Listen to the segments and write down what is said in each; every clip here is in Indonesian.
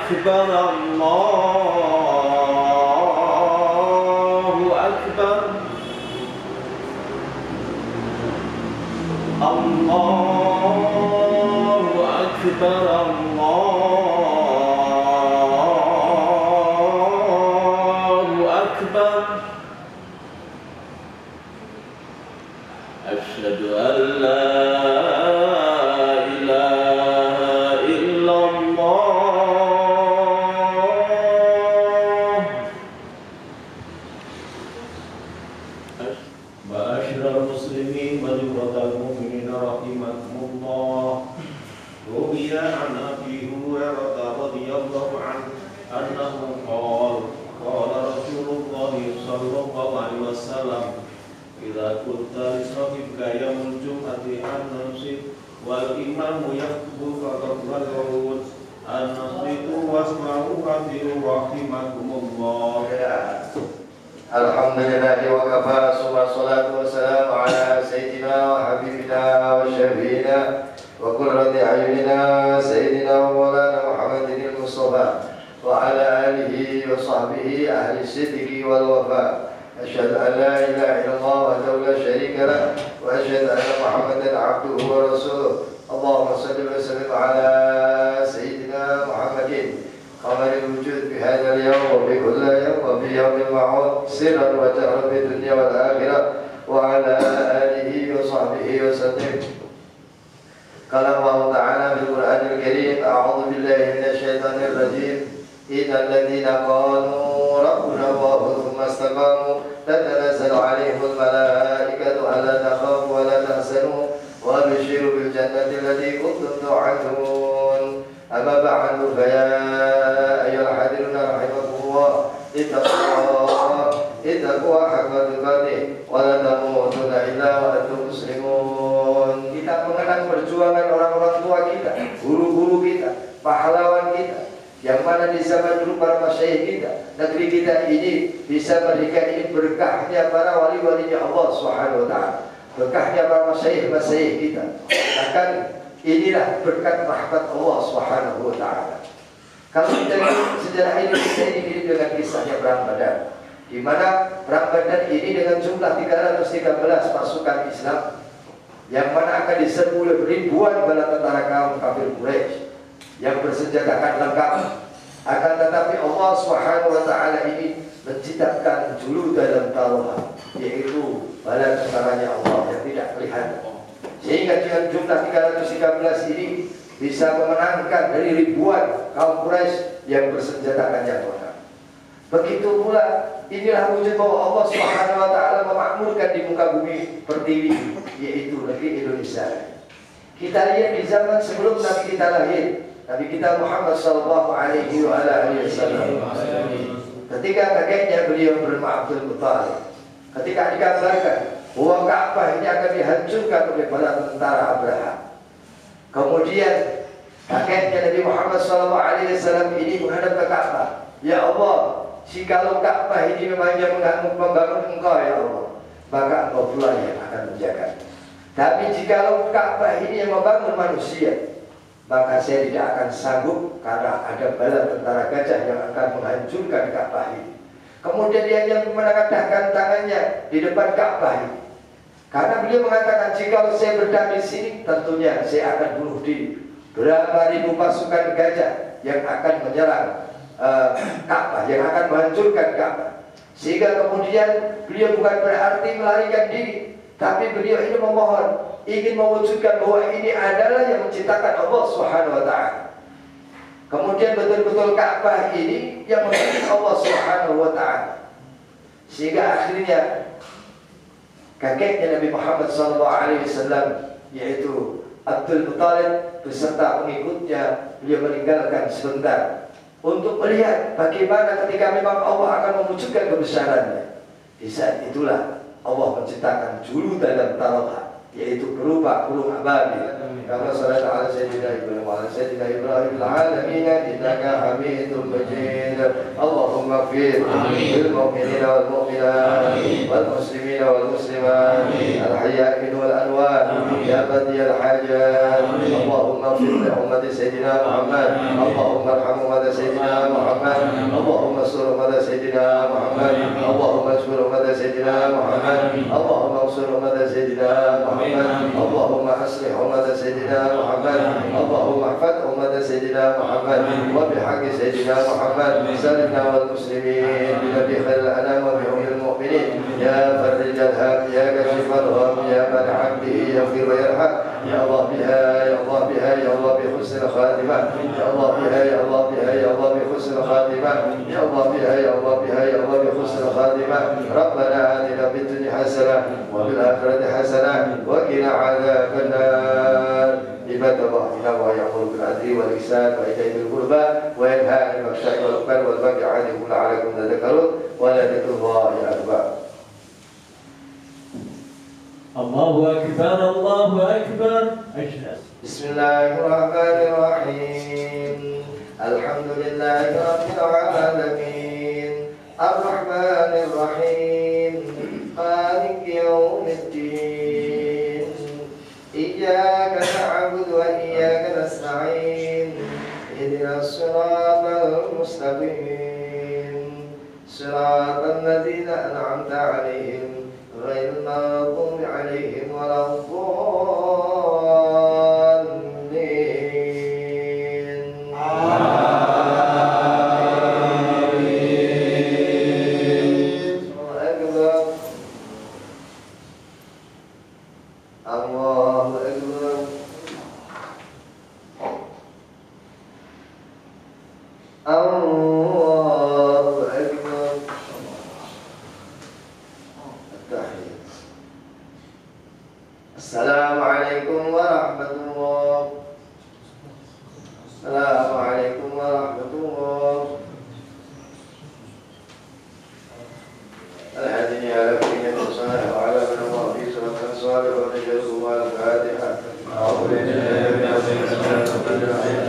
أكبر الله أكبر الله أكبر الله أكبر أشهد أن لا إله إلا الله معاشر المسلمين وجملة المؤمنين رحمكم الله روي عن أبي هريرة رضي الله عنه أنه قال قال رسول الله صلى الله عليه وسلم إذا كنت لصاحبك يوم الجمعة أن نمسك والإمام يخطب فتقبلون أن نصبتوا واسمعوا وأطيعوا رحمكم الله. Alhamdulillah wa kafa, wassalatu wassalamu ala sayyidina wa habibina wa syafiina wa qurrati a'yunina sayyidina wa maulana Muhammadin al-Mustafa wa ala alihi wa sahbihi ahli sidqi wal wafa. Asyhadu an la ilaha illallah wahdahu la syarika lah wa asyhadu anna Muhammadan abduhu wa rasuluh. Allahumma shalli wa sallim ala sayyidina Muhammadin قمر الوجود بهذا اليوم وبكل يوم وفي يوم الموعود سرا وجهرا في الدنيا والآخرة وعلى آله وصحبه وسلم. قال الله تعالى في القرآن الكريم أعوذ بالله من الشيطان الرجيم إن الذين قالوا ربنا الله ثم استقاموا تتنزل عليهم الملائكة ألا تخافوا ولا تحزنوا وأبشروا بالجنة التي كنتم توعدون. أما بعد فيا أيها الحاضرون رحمكم الله اتقوا حق تقاته ولا تموتن إلا وأنتم مسلمون. Kita mengenang perjuangan orang-orang tua kita, guru-guru kita, pahlawan kita, yang mana di zaman dulu para masyayikh kita, negeri kita ini bisa merdeka ini berkahnya para wali-walinya Allah Subhanahu wa taala, berkahnya para masyayikh kita. Bahkan inilah berkat rahmat Allah Subhanahu wa taala. Kalau kita lihat sejarah ini, kita ini dengan kisahnya Perang Badar, di mana Perang Badar ini dengan jumlah 313 pasukan Islam yang mana akan diserbu oleh ribuan bala tentara kaum kafir Quraisy yang bersenjatakan lengkap. Akan tetapi Allah Subhanahu wa taala ini menciptakan juludan taroha, yaitu bala tentaranya Allah yang tidak kelihatan, sehingga dengan jumlah 313 ini bisa memenangkan dari ribuan kaum Quraisy yang bersenjatakan yang lengkap. Begitu pula inilah wujud bahwa Allah Subhanahu wa taala memakmurkan di muka bumi pertiwi, yaitu negeri Indonesia. Kita lihat di zaman sebelum Nabi kita lahir, Nabi kita Muhammad sallallahu alaihi wasallam, ketika kakeknya beliau bernama Abdul Muttalib, ketika dikabarkan bahwa Ka'bah ini akan dihancurkan oleh bala tentara Abraham, kemudian kakeknya Nabi Muhammad SAW ini menghadap ke Ka'bah, ya Allah, jikalau Ka'bah ini memang yang membangun engkau ya Allah, maka engkau pula yang akan menjaga. Tapi jikalau Ka'bah ini yang membangun manusia, maka saya tidak akan sanggup karena ada bala tentara gajah yang akan menghancurkan Ka'bah ini. Kemudian dia yang menangkadahkan tangannya di depan Ka'bah ini, karena beliau mengatakan jika saya berdiri di sini, tentunya saya akan bunuh diri berapa ribu pasukan gajah yang akan menyerang Ka'bah, yang akan menghancurkan Ka'bah. Sehingga kemudian beliau bukan berarti melarikan diri, tapi beliau ini memohon, ingin mewujudkan bahwa ini adalah yang menciptakan Allah Subhanahu wa taala. Kemudian betul-betul Ka'bah ini yang memiliki Allah Subhanahu wa taala. Sehingga akhirnya kakeknya Nabi Muhammad SAW, yaitu Abdul Muttalib beserta pengikutnya, beliau meninggalkan sebentar untuk melihat bagaimana ketika memang Allah akan mewujudkan kebesarannya. Di saat itulah Allah menciptakan juludan dan taroha, yaitu berupa burung ababil. Kama sallallahu ala sayyidina Ibrahim wa ala sayyidina Ibrahim fil alamin innaka Hamidum Majid. Allahumma اللهم اغفر للمؤمنين والمؤمنات والمسلمين والمسلمات الأحياء منهم والأموات يا قاضي الحاجات. اللهم اغفر لأمة سيدنا محمد، اللهم ارحم أمة سيدنا محمد، اللهم انصر أمة سيدنا محمد، اللهم انصر أمة سيدنا محمد، اللهم انصر أمة سيدنا محمد، اللهم أصلح أمة سيدنا محمد، اللهم احفظ أمة سيدنا محمد وبحق سيدنا محمد سلمنا والمسلمين بنبي خير الأنام وبأم المؤمنين يا فرج الهم يا كشف الغم يا من عبده يغفر ويرحم يا الله بها يا الله بها يا الله بحسن الخاتمة يا الله بها يا الله بها يا الله بحسن الخاتمة يا الله بها يا الله بها يا الله بحسن الخاتمة. ربنا آتنا في الدنيا حسنة وفي الآخرة حسنة وقنا عذاب النار. عباد الله إن الله يأمر بالعدل والإحسان وإيتاء ذي القربى وينهى عن الفحشاء والمنكر والبغي يعظكم لعلكم تذكرون ولذكر الله أكبر. الله أكبر الله أكبر. بسم الله الرحمن الرحيم. الحمد لله رب العالمين الرحمن الرحيم مالك يوم الدين إياك نعبد وإياك نستعين اهدنا الصراط المستقيم صراط الذين أنعمت عليهم غير المغضوب عليهم ولا الضالين. الله أكبر. الله أكبر. التحية. السلام عليكم ورحمة الله. السلام عليكم ورحمة الله. الحمد على كلمة صالح وعلى من الله في سورة صالح ونجزه على الفاتحة. أعوذ بالله من الشيطان الرجيم.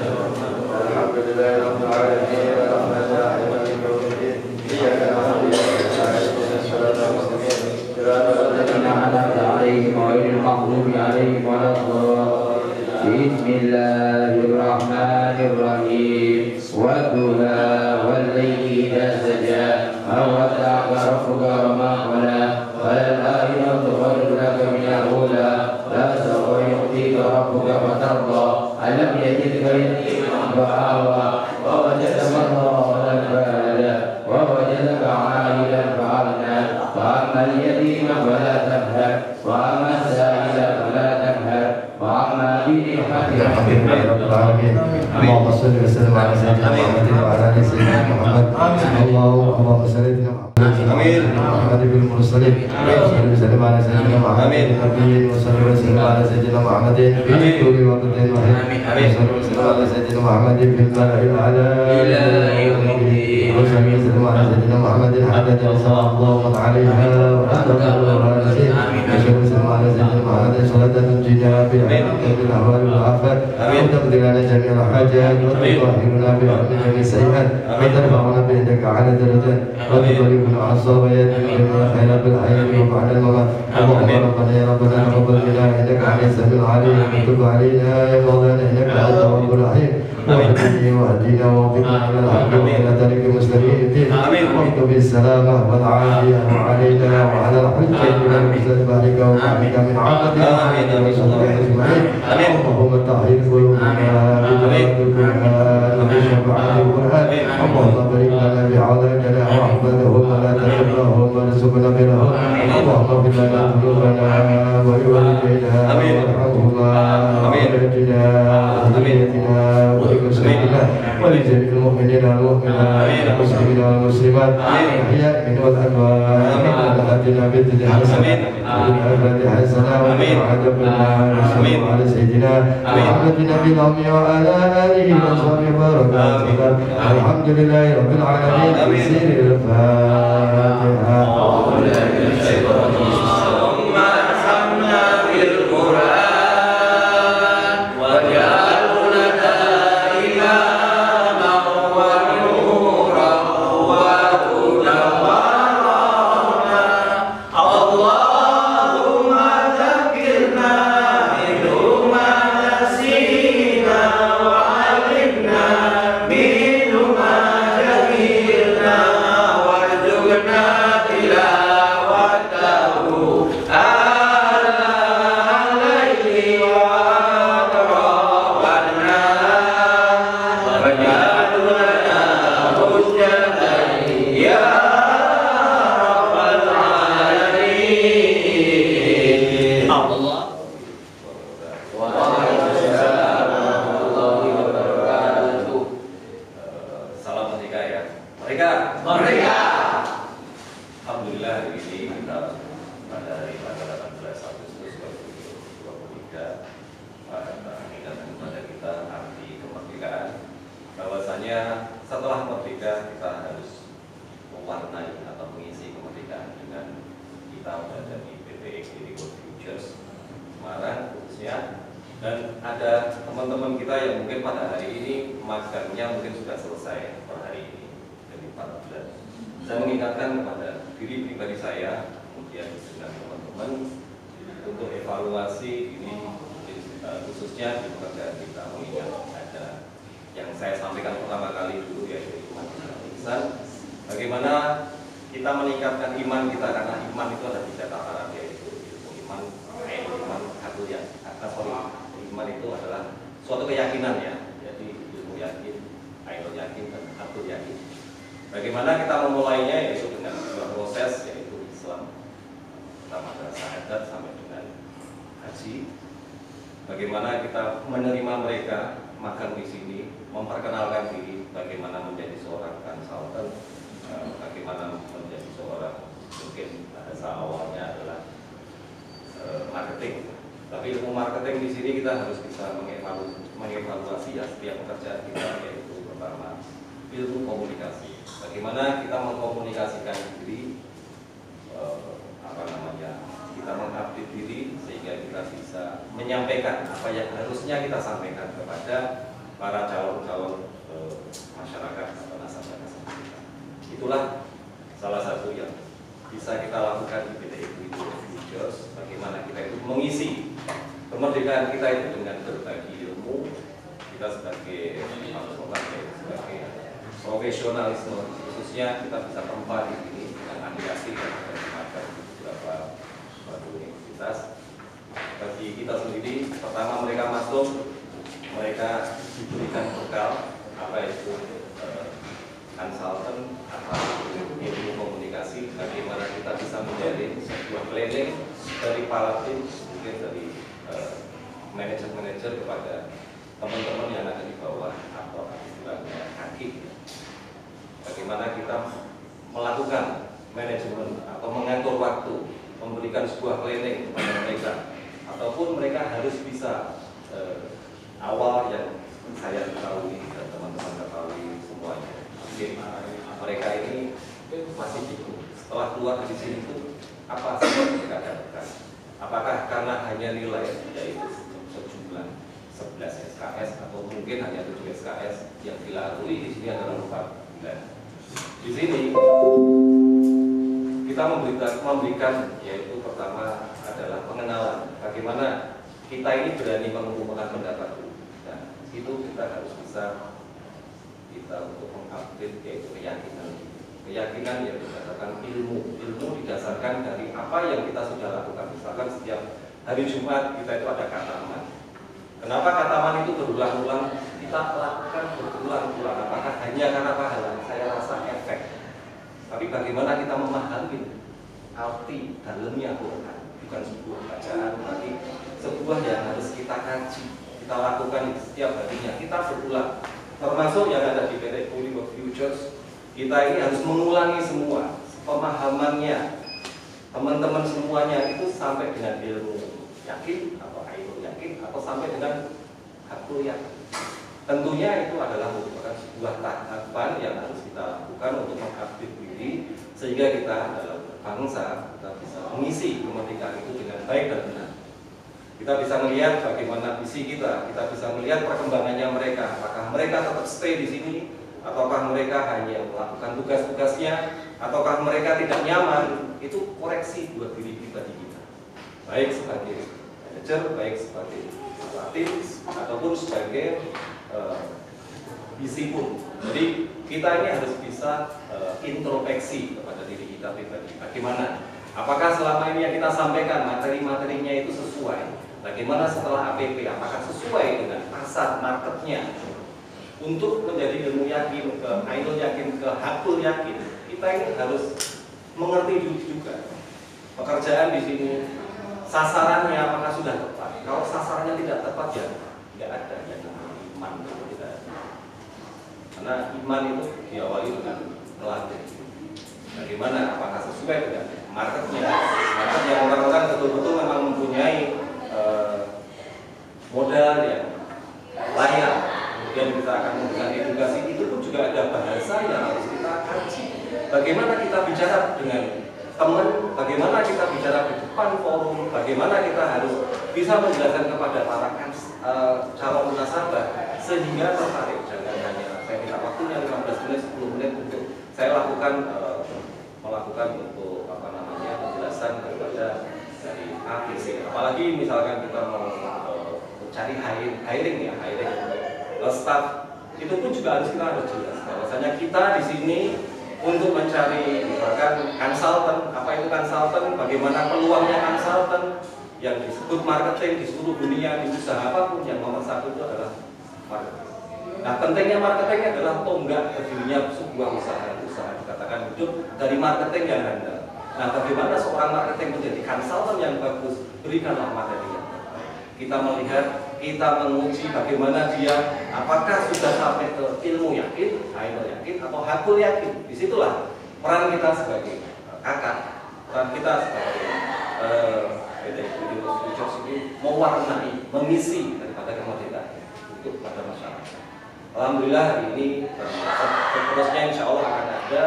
الحمد لله رب العالمين الرحمن الرحيم مالك يوم الدين إياك نعبد وإياك نستعين اهدنا الصراط المستقيم صراط الذين أنعمت عليهم غير المغضوب عليهم ولا الضالين. بسم الله الرحمن الرحيم. والضحى والليل إذا سجى ما ودعك ربك وما قلى وللآخرة خير لك من الأولى فسوف يعطيك ربك فترضى ألم يجدك يتيما فآوى ووجدك ضالا فهدى ووجدك عائلا فأغنى فأما اليتيم فلا تقهر وأما السائل فلا تنهر وأما بنعمة ربك رب العالمين. اللهم صل وسلم على سيدنا محمد وعلى آل سيدنا محمد. اللهم صل محمد بالمرسلين وصلى وسلم على سيدنا محمد النبي وصلى وسلم على سيدنا محمد في كل وقت وصلى وسلم على سيدنا محمد في الملأ الأعلى إلى يوم الدين وصلى وسلم على سيدنا محمد حتى جلسنا الله عليها وأنزل الراسين وصلى وسلم على سيدنا محمد صلاة تنجينا بها من الأهوال والآفات وتقضي لنا جميع الحاجات وتطهرنا بها من جميع السيئات وترفعنا بيدك على درجات وتبلغنا عصا وياتنا جميع خيرات الحياة وبعد الممات. اللهم ربنا يا ربنا تقبل منا انك انت السميع العليم وتب علينا يا مولانا انك انت التواب الرحيم. واهدنا ووفقنا الى الحق والى طريق المستقيم الدين واكتب بالسلامه والعافيه وعلينا وعلى الحجه الى المسلم بارك وبارك من عبدك وصلى اجمعين. اللهم طهر قلوبنا بدعاء القران وبشفاعه القران. اللهم بارك لنا بعلاجنا واحفظهم ولا تضرهم وارزقنا برهم. اللهم اغفر لنا ذنوبنا ولوالدينا وارحمهما وولدنا وذريتنا ولمسلمنا ولجميع المؤمنين والمؤمنات والمسلمين والمسلمات الاحياء منهم والاموات. ربنا اتنا في الدنيا حسنه وفي الاخره حسنه وقنا عذاب النار. صلى الله على سيدنا محمد النبي الامي وعلى اله وصحبه وبارك وسلم. الحمد لله رب العالمين. بسر الفاتحه. اللهم ارحمنا بالقران واجعلنا إماما ونورا waj'alna hujjatan ya rabbal alamin. Allah. Waalaikumsalam warahmatullahi wabarakatuh. Salam merdeka ya. Merdeka. Merdeka. Alhamdulillah hari ini kita pada hari tanggal 18 Agustus 2023 mengingatkan kepada kita arti kemerdekaan, bahwasanya setelah merdeka kita harus mewarnai atau mengisi kemerdekaan dengan kita berada di PT Equity World Futures Semarang khususnya, dan ada teman-teman kita yang mungkin pada hari ini magangnya mungkin sudah selesai per hari ini dari 14. Saya mengingatkan kepada diri pribadi saya, kemudian dengan teman-teman untuk evaluasi ini khususnya di pekerjaan kita, mengingat ada yang saya sampaikan pertama kali dulu yaitu iman ihsan. Bagaimana kita meningkatkan iman kita, karena iman itu ada 3 tataran, yaitu iman, iman itu adalah suatu keyakinan ya, jadi ilmu yakin, ainul yakin, dan atul yakin. Bagaimana kita memulainya, yaitu dengan sebuah proses, yaitu Islam, pertama adalah syahadat sampai dengan haji. Bagaimana kita menerima mereka makan di sini, memperkenalkan diri, bagaimana menjadi seorang konsultan, bagaimana menjadi seorang, mungkin bahasa awalnya adalah marketing. Tapi ilmu marketing di sini kita harus bisa mengevaluasi ya setiap pekerjaan kita, yaitu pertama ilmu komunikasi. Bagaimana kita mengkomunikasikan diri, kita mengupdate diri sehingga kita bisa menyampaikan apa yang harusnya kita sampaikan kepada para calon-calon masyarakat atau nasabah-nasabah kita. Itulah salah satu yang bisa kita lakukan di PT Equity World Futures. Bagaimana kita itu mengisi kemerdekaan kita itu dengan berbagi ilmu. Kita sebagai profesionalisme, khususnya kita bisa tempat di sini dengan afiliasi dan bermacam beberapa universitas. Bagi kita sendiri, pertama mereka masuk, mereka diberikan bekal apa itu konsultan, apa ilmu komunikasi, bagaimana kita bisa menjadi sebuah planning dari para tim, mungkin dari manajer-manajer kepada teman-teman yang ada di bawah atau istilahnya kaki. Bagaimana kita melakukan manajemen atau mengatur waktu, memberikan sebuah planning kepada mereka, ataupun mereka harus bisa awal yang saya ketahui dan teman-teman ketahui semuanya. Mungkin mereka ini masih bingung setelah keluar dari sini itu apa sih yang mereka dapatkan? Apakah karena hanya nilai yaitu sejumlah 11 SKS atau mungkin hanya 7 SKS yang dilalui di sini adalah 4 bulan. Di sini kita memberikan yaitu pertama adalah pengenalan bagaimana kita ini berani mengumumkan pendapat. Nah, itu kita harus bisa untuk mengupdate yaitu keyakinan yang berdasarkan ilmu didasarkan dari apa yang kita sudah lakukan. Misalkan setiap hari Jumat kita itu ada kataman. Kenapa kataman itu berulang-ulang kita lakukan berulang-ulang? Apakah hanya karena pahala? Saya rasa efek. Tapi bagaimana kita memahami arti dalamnya Quran, bukan sebuah bacaan, tapi sebuah yang harus kita kaji, kita lakukan setiap harinya, kita berulang. Termasuk yang ada di PT Equity World Futures, kita ini harus mengulangi semua pemahamannya, teman-teman semuanya itu sampai dengan ilmu yakin atau ainul yakin atau sampai dengan hakul yakin. Tentunya itu adalah merupakan sebuah tahapan yang harus kita lakukan untuk mengupdate diri sehingga kita dalam bangsa kita bisa mengisi kemerdekaan itu dengan baik dan benar. Kita bisa melihat bagaimana visi kita bisa melihat perkembangannya mereka, apakah mereka tetap stay di sini, ataukah mereka hanya melakukan tugas-tugasnya, ataukah mereka tidak nyaman. Itu koreksi buat diri pribadi kita, baik sebagai manajer, baik sebagai pelatih, ataupun sebagai visi pun. Jadi kita ini harus bisa introspeksi kepada diri kita pribadi. Bagaimana? Apakah selama ini yang kita sampaikan materi-materinya itu sesuai? Bagaimana setelah APP? Apakah sesuai dengan pasar marketnya? untuk menjadi ilmu yakin, ke ainul yakin, ke hakul yakin, kita ini harus mengerti juga pekerjaan di sini sasarannya apakah sudah tepat. Kalau sasarannya tidak tepat ya tidak ada yang namanya iman, tidak ada. Karena iman itu diawali dengan melatih. Bagaimana? Apakah sesuai dengan marketnya? Market yang orang-orang betul-betul memang mempunyai modal yang layak. Kemudian kita akan memberikan edukasi, itu pun juga ada bahasa yang harus kita kaji. Bagaimana kita bicara dengan teman, bagaimana kita bicara di depan forum, bagaimana kita harus bisa menjelaskan kepada para calon nasabah sehingga tertarik. Jangan hanya saya minta waktunya 15 menit, 10 menit untuk saya melakukan untuk penjelasan kepada dari ABC. Apalagi misalkan kita mau cari hiring staff, itu pun juga harus jelas. Bahwasanya kita di sini untuk mencari misalkan konsultan, apa itu konsultan, bagaimana peluangnya konsultan yang disebut marketing di seluruh dunia, di usaha apapun, yang nomor satu itu adalah marketing. Nah, pentingnya marketing adalah tonggak berdirinya sebuah usaha dikatakan hidup dari marketing yang handal. Nah, bagaimana seorang marketing menjadi konsultan yang bagus, berikanlah materi yang terbaik. Kita melihat, kita menguji bagaimana dia, apakah sudah sampai ke ilmu yakin, ainul yakin, atau hakul yakin. Disitulah peran kita sebagai kakak, peran kita sebagai ini mewarnai, mengisi daripada kemerdekaan untuk pada masyarakat. Alhamdulillah hari ini seterusnya insya Allah akan ada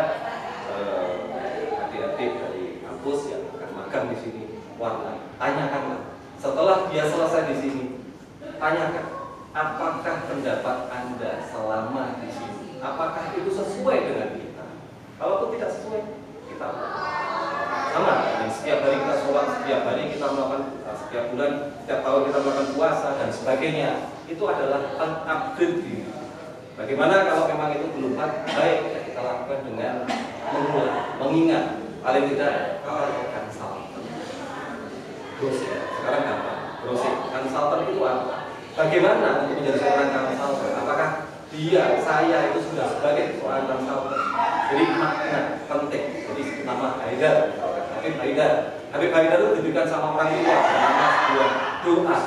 adik-adik dari kampus yang akan magang di sini. Warnai, tanyakanlah. Setelah dia selesai di sini, tanyakan apakah pendapat Anda selama di sini, apakah itu sesuai dengan kita? Kalau itu tidak sesuai, kita sama. Dan setiap hari kita sholat, setiap hari kita melakukan, setiap bulan, setiap tahun kita melakukan puasa dan sebagainya. Itu adalah upgrade diri. Bagaimana kalau memang itu belum baik, kita lakukan dengan mengulang, mengingat, paling tidak kalau konsultan. Sekarang gampang. Konsultan itu apa? Bagaimana untuk menjadi seorang konsultan? Apakah saya itu sudah sebagai seorang konsultan? Jadi makna penting. Jadi nama Haidar, Habib Haidar itu diberikan sama orang tua, nama sebuah doa.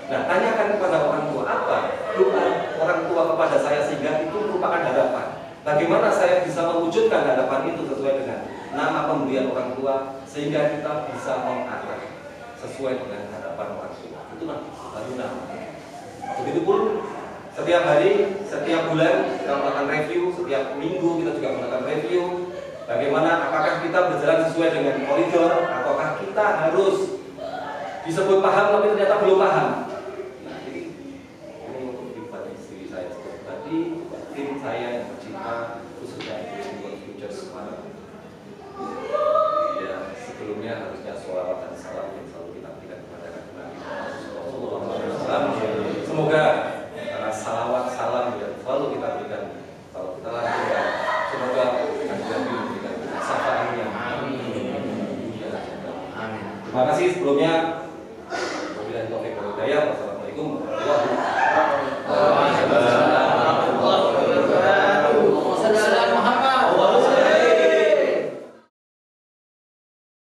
Nah, tanyakan kepada orang tua apa doa orang tua kepada saya sehingga itu merupakan harapan. Bagaimana saya bisa mewujudkan harapan itu sesuai dengan nama pemberian orang tua sehingga kita bisa mengarah sesuai dengan harapan orang tua. Itu baru nama. Begitupun setiap hari, setiap bulan kita melakukan review, setiap minggu kita juga melakukan review. Bagaimana apakah kita berjalan sesuai dengan koridor ataukah kita harus disebut paham tapi ternyata belum paham. Nah, ini untuk pribadi diri saya tadi, tim saya yang bercinta khususnya untuk future semangat. Ya, sebelumnya harusnya sholawat dan salam yang selalu kita berikan kepada Nabi Rasulullah SAW. Semoga karena salawat salam yang selalu kita berikan, kalau kita lakukan, semoga Nabi memberikan kesabaran yang amin. Terima kasih sebelumnya.